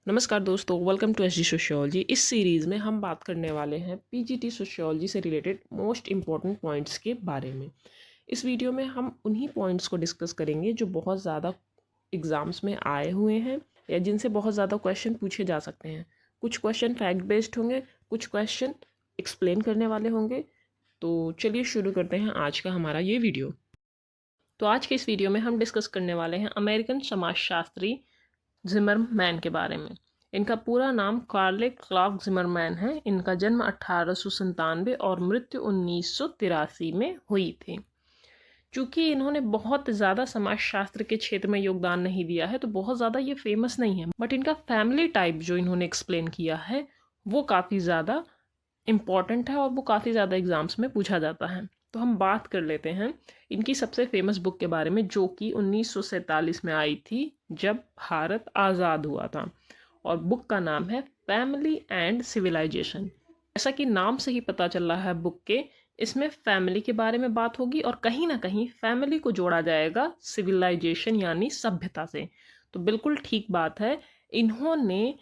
नमस्कार दोस्तों, welcome to SG sociology. इस सीरीज़ में हम बात करने वाले हैं पीजीटी सोशियोलॉजी से रिलेटेड मोस्ट इम्पॉर्टेंट पॉइंट्स के बारे में। इस वीडियो में हम उन्हीं पॉइंट्स को डिस्कस करेंगे जो बहुत ज़्यादा एग्ज़ाम्स में आए हुए हैं या जिनसे बहुत ज़्यादा क्वेश्चन पूछे जा सकते हैं। कुछ क्वेश्चन फैक्ट बेस्ड होंगे, कुछ क्वेश्चन एक्सप्लेन करने वाले होंगे। तो चलिए शुरू करते हैं आज का हमारा ये वीडियो। तो आज के इस वीडियो में हम डिस्कस करने वाले हैं अमेरिकन समाजशास्त्री जिमरमैन के बारे में। इनका पूरा नाम कार्ले क्लार्क जिमरमैन है। इनका जन्म 1897 और मृत्यु 1983 में हुई थी। चूँकि इन्होंने बहुत ज़्यादा समाजशास्त्र के क्षेत्र में योगदान नहीं दिया है तो बहुत ज़्यादा ये फेमस नहीं है, बट इनका फैमिली टाइप जो इन्होंने एक्सप्लेन किया है वो काफ़ी ज़्यादा इम्पॉर्टेंट है और वो काफ़ी ज़्यादा एग्ज़ाम्स में पूछा जाता है। तो हम बात कर लेते हैं इनकी सबसे फेमस बुक के बारे में, जो कि 1947 में आई थी जब भारत आज़ाद हुआ था, और बुक का नाम है फैमिली एंड सिविलाइजेशन। जैसा कि नाम से ही पता चल रहा है बुक के, इसमें फैमिली के बारे में बात होगी और कहीं ना कहीं फैमिली को जोड़ा जाएगा सिविलाइजेशन यानी सभ्यता से। तो बिल्कुल ठीक बात है, इन्होंने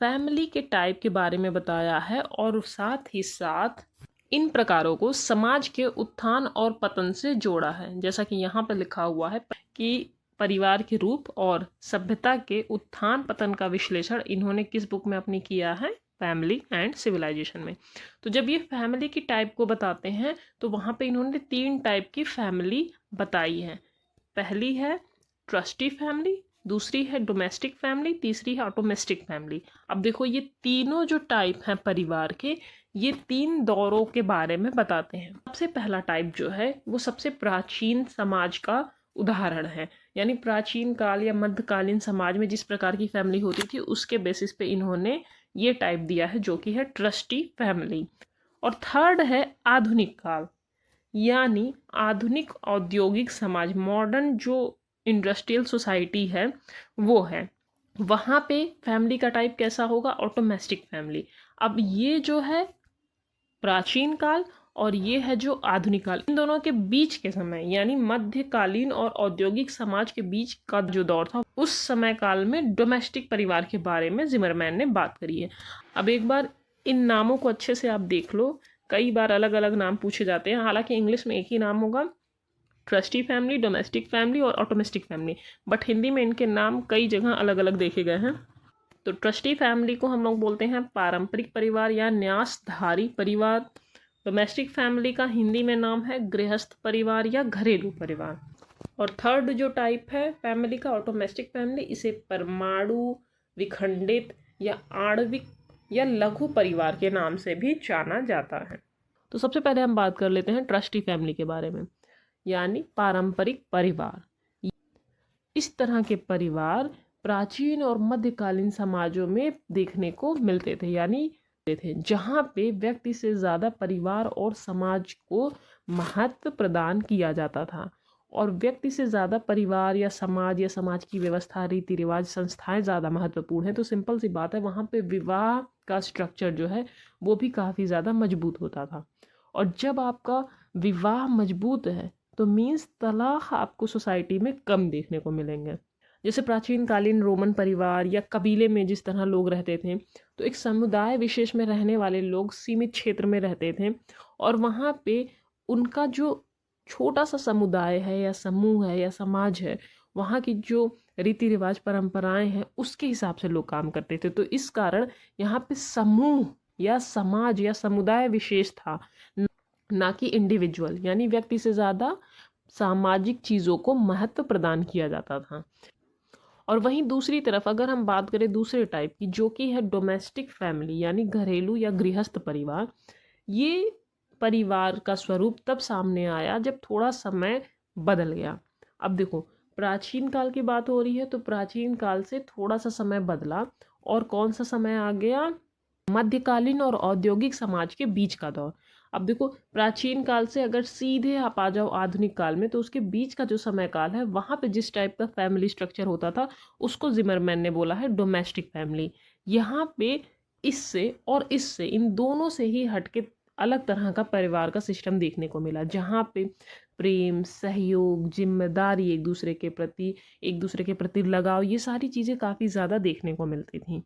फैमिली के टाइप के बारे में बताया है और साथ ही साथ इन प्रकारों को समाज के उत्थान और पतन से जोड़ा है। जैसा कि यहाँ पर लिखा हुआ है कि परिवार के रूप और सभ्यता के उत्थान पतन का विश्लेषण इन्होंने किस बुक में अपनी किया है, फैमिली एंड सिविलाइजेशन में। तो जब ये फैमिली की टाइप को बताते हैं तो वहाँ पे इन्होंने 3 टाइप की फैमिली बताई है। पहली है ट्रस्टी फैमिली, दूसरी है डोमेस्टिक फैमिली, तीसरी है ऑटोमेस्टिक फैमिली। अब देखो ये तीनों जो टाइप हैं परिवार के, ये 3 दौरों के बारे में बताते हैं। सबसे पहला टाइप जो है वो सबसे प्राचीन समाज का उदाहरण है, यानी प्राचीन काल या मध्यकालीन समाज में जिस प्रकार की फैमिली होती थी उसके बेसिस पे इन्होंने ये टाइप दिया है, जो कि है ट्रस्टी फैमिली। और थर्ड है आधुनिक काल, यानी आधुनिक औद्योगिक समाज, मॉडर्न जो इंडस्ट्रियल सोसाइटी है वो है। वहाँ पे फैमिली का टाइप कैसा होगा, ऑटोमेस्टिक फैमिली। अब ये जो है प्राचीन काल और ये है जो आधुनिक काल, इन दोनों के बीच के समय यानी मध्यकालीन और औद्योगिक समाज के बीच का जो दौर था, उस समय काल में डोमेस्टिक परिवार के बारे में जिमरमैन ने बात करी है। अब एक बार इन नामों को अच्छे से आप देख लो, कई बार अलग अलग नाम पूछे जाते हैं, हालांकि इंग्लिश में एक ही नाम होगा, ट्रस्टी फैमिली, डोमेस्टिक फैमिली और ऑटोमेस्टिक फैमिली, बट हिंदी में इनके नाम कई जगह अलग अलग देखे गए हैं। तो ट्रस्टी फैमिली को हम लोग बोलते हैं पारंपरिक परिवार या न्यासधारी परिवार। डोमेस्टिक फैमिली का हिंदी में नाम है गृहस्थ परिवार या घरेलू परिवार। और थर्ड जो टाइप है फैमिली का, ऑटोमेस्टिक फैमिली, इसे परमाणु, विखंडित या आणविक या लघु परिवार के नाम से भी जाना जाता है। तो सबसे पहले हम बात कर लेते हैं ट्रस्टी फैमिली के बारे में, यानी पारंपरिक परिवार। इस तरह के परिवार प्राचीन और मध्यकालीन समाजों में देखने को मिलते थे, यानी थे जहाँ पे व्यक्ति से ज़्यादा परिवार और समाज को महत्व प्रदान किया जाता था, और व्यक्ति से ज़्यादा परिवार या समाज की व्यवस्था, रीति रिवाज, संस्थाएं ज़्यादा महत्वपूर्ण है। तो सिंपल सी बात है, वहाँ पे विवाह का स्ट्रक्चर जो है वो भी काफ़ी ज़्यादा मजबूत होता था। और जब आपका विवाह मजबूत है तो मीन्स तलाक आपको सोसाइटी में कम देखने को मिलेंगे। जैसे प्राचीन कालीन रोमन परिवार या कबीले में जिस तरह लोग रहते थे, तो एक समुदाय विशेष में रहने वाले लोग सीमित क्षेत्र में रहते थे, और वहाँ पे उनका जो छोटा सा समुदाय है या समूह है या समाज है, वहाँ की जो रीति रिवाज परंपराएं हैं उसके हिसाब से लोग काम करते थे। तो इस कारण यहाँ पे समूह या समाज या समुदाय विशेष था, ना कि इंडिविजुअल, यानी व्यक्ति से ज़्यादा सामाजिक चीज़ों को महत्व प्रदान किया जाता था। और वहीं दूसरी तरफ अगर हम बात करें दूसरे टाइप की, जो कि है डोमेस्टिक फैमिली यानी घरेलू या गृहस्थ परिवार, ये परिवार का स्वरूप तब सामने आया जब थोड़ा समय बदल गया। अब देखो, प्राचीन काल की बात हो रही है तो प्राचीन काल से थोड़ा सा समय बदला, और कौन सा समय आ गया, मध्यकालीन और औद्योगिक समाज के बीच का दौर। अब देखो, प्राचीन काल से अगर सीधे आप आ जाओ आधुनिक काल में, तो उसके बीच का जो समय काल है वहाँ पे जिस टाइप का फैमिली स्ट्रक्चर होता था उसको जिमरमैन ने बोला है डोमेस्टिक फैमिली। यहाँ पे इससे और इससे, इन दोनों से ही हटके अलग तरह का परिवार का सिस्टम देखने को मिला, जहाँ पे प्रेम, सहयोग, जिम्मेदारी, एक दूसरे के प्रति लगाव, ये सारी चीज़ें काफ़ी ज़्यादा देखने को मिलती थी।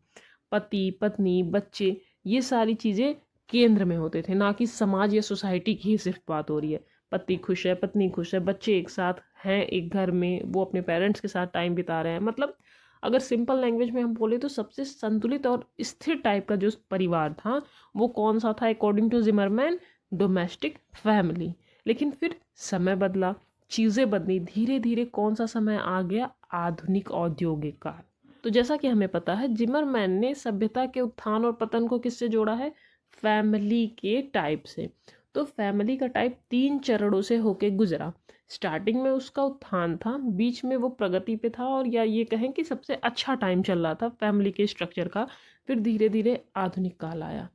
पति, पत्नी, बच्चे, ये सारी चीज़ें केंद्र में होते थे, ना कि समाज या सोसाइटी की ही सिर्फ बात हो रही है। पति खुश है, पत्नी खुश है, बच्चे एक साथ हैं एक घर में, वो अपने पेरेंट्स के साथ टाइम बिता रहे हैं। मतलब अगर सिंपल लैंग्वेज में हम बोले तो सबसे संतुलित और स्थिर टाइप का जो परिवार था वो कौन सा था according to Zimmerman? Domestic family. लेकिन फिर समय बदला, चीज़ें बदली, धीरे धीरे कौन सा समय आ गया? आधुनिक औद्योगिक काल। तो जैसा कि हमें पता है, जिमरमैन ने सभ्यता के उत्थान और पतन को किससे जोड़ा है? फैमिली के टाइप से। तो फैमिली का टाइप 3 चरणों से होके गुजरा। स्टार्टिंग में उसका उत्थान था, बीच में वो प्रगति पे था, और या ये कहें कि सबसे अच्छा टाइम चल रहा था फैमिली के स्ट्रक्चर का। फिर धीरे धीरे आधुनिक काल आया।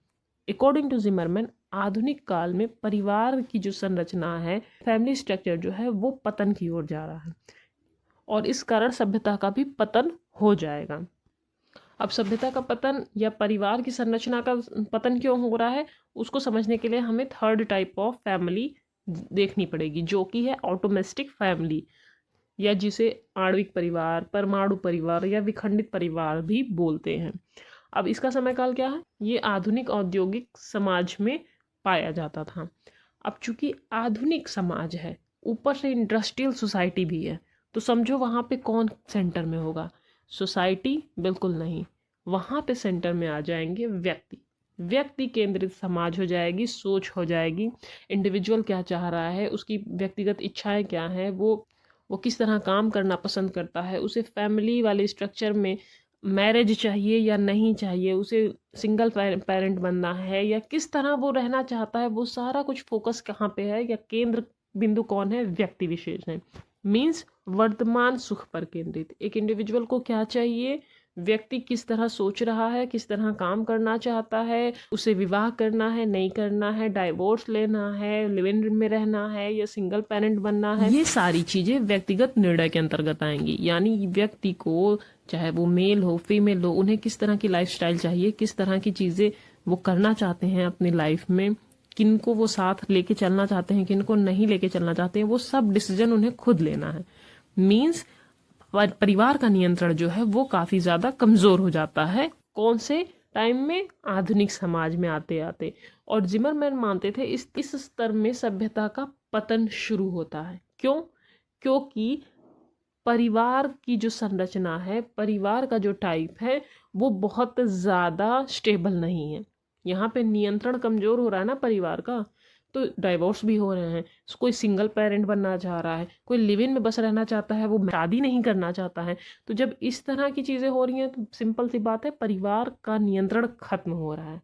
अकॉर्डिंग टू जिमरमैन, आधुनिक काल में परिवार की जो संरचना है, फैमिली स्ट्रक्चर जो है, वो पतन की ओर जा रहा है और इस कारण सभ्यता का भी पतन हो जाएगा। अब सभ्यता का पतन या परिवार की संरचना का पतन क्यों हो रहा है, उसको समझने के लिए हमें थर्ड टाइप ऑफ फैमिली देखनी पड़ेगी, जो कि है ऑटोमेस्टिक फैमिली, या जिसे आणविक परिवार, परमाणु परिवार या विखंडित परिवार भी बोलते हैं। अब इसका समय काल क्या है? ये आधुनिक औद्योगिक समाज में पाया जाता था। अब चूंकि आधुनिक समाज है, ऊपर से इंडस्ट्रियल सोसाइटी भी है, तो समझो वहाँ पे कौन सेंटर में होगा? सोसाइटी बिल्कुल नहीं, वहाँ पे सेंटर में आ जाएंगे व्यक्ति। व्यक्ति केंद्रित समाज हो जाएगी, सोच हो जाएगी। इंडिविजुअल क्या चाह रहा है, उसकी व्यक्तिगत इच्छाएं क्या हैं, वो किस तरह काम करना पसंद करता है, उसे फैमिली वाले स्ट्रक्चर में मैरिज चाहिए या नहीं चाहिए, उसे सिंगल पेरेंट बनना है या किस तरह वो रहना चाहता है, वो सारा कुछ फोकस कहाँ पे है, या केंद्र बिंदु कौन है? व्यक्ति विशेष है। मीन्स वर्तमान सुख पर केंद्रित। एक इंडिविजुअल को क्या चाहिए? व्यक्ति किस तरह सोच रहा है, किस तरह काम करना चाहता है, उसे विवाह करना है, नहीं करना है, डाइवोर्स लेना है, लिव इन में रहना है या सिंगल पेरेंट बनना है, ये सारी चीजें व्यक्तिगत निर्णय के अंतर्गत आएंगी। यानी व्यक्ति को, चाहे वो मेल हो फीमेल हो, उन्हें किस तरह की लाइफस्टाइल चाहिए, किस तरह की चीजें वो करना चाहते हैं अपनी लाइफ में, किनको वो साथ लेके चलना चाहते हैं, किनको नहीं लेके चलना चाहते हैं, वो सब डिसीजन उन्हें खुद लेना है। मीन्स परिवार का नियंत्रण जो है वो काफी ज्यादा कमजोर हो जाता है। कौन से टाइम में? आधुनिक समाज में आते आते। और जिमरमैन मानते थे इस स्तर में सभ्यता का पतन शुरू होता है। क्यों? क्योंकि परिवार की जो संरचना है, परिवार का जो टाइप है, वो बहुत ज़्यादा स्टेबल नहीं है। यहाँ पे नियंत्रण कमज़ोर हो रहा है ना परिवार का, तो डाइवोर्स भी हो रहे हैं। कोई सिंगल पेरेंट बनना चाह रहा है, कोई लिव इन में बस रहना चाहता है, वो शादी नहीं करना चाहता है। तो जब इस तरह की चीज़ें हो रही हैं तो सिंपल सी बात है, परिवार का नियंत्रण खत्म हो रहा है।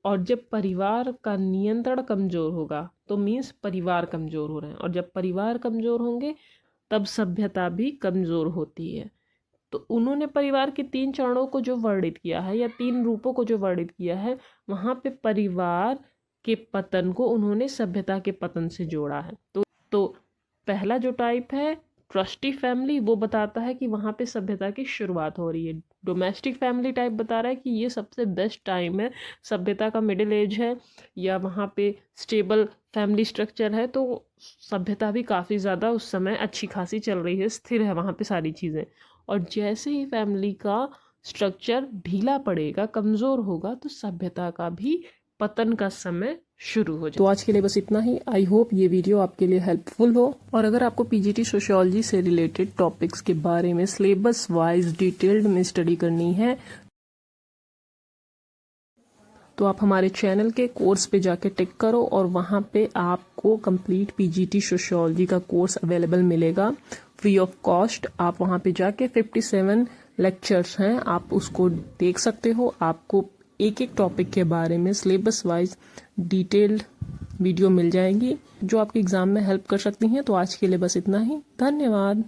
और जब परिवार का नियंत्रण कमज़ोर होगा तो मीन्स परिवार कमज़ोर हो रहे हैं, और जब परिवार कमज़ोर होंगे तब सभ्यता भी कमज़ोर होती है। तो उन्होंने परिवार के 3 चरणों को जो वर्णित किया है, या 3 रूपों को जो वर्णित किया है, वहाँ पे परिवार के पतन को उन्होंने सभ्यता के पतन से जोड़ा है। तो पहला जो टाइप है ट्रस्टी फैमिली, वो बताता है कि वहाँ पे सभ्यता की शुरुआत हो रही है। डोमेस्टिक फैमिली टाइप बता रहा है कि ये सबसे बेस्ट टाइम है, सभ्यता का मिडिल एज है, या वहाँ पे स्टेबल फैमिली स्ट्रक्चर है, तो सभ्यता भी काफ़ी ज़्यादा उस समय अच्छी खासी चल रही है, स्थिर है वहाँ पे सारी चीज़ें। और जैसे ही फैमिली का स्ट्रक्चर ढीला पड़ेगा, कमज़ोर होगा, तो सभ्यता का भी पतन का समय शुरू हो जाए। तो आज के लिए बस इतना ही। आई होप ये वीडियो आपके लिए हेल्पफुल हो, और अगर आपको पीजीटी सोशियोलॉजी से रिलेटेड टॉपिक्स के बारे में सिलेबस वाइज डिटेल्ड में स्टडी करनी है, तो आप हमारे चैनल के कोर्स पे जाके टिक करो, और वहाँ पे आपको कंप्लीट पीजीटी सोशियोलॉजी का कोर्स अवेलेबल मिलेगा फ्री ऑफ कॉस्ट। आप वहाँ पे जाके 57 लेक्चर्स हैं, आप उसको देख सकते हो। आपको एक एक टॉपिक के बारे में सिलेबस वाइज डिटेल्ड वीडियो मिल जाएंगी, जो आपके एग्जाम में हेल्प कर सकती हैं। तो आज के लिए बस इतना ही। धन्यवाद।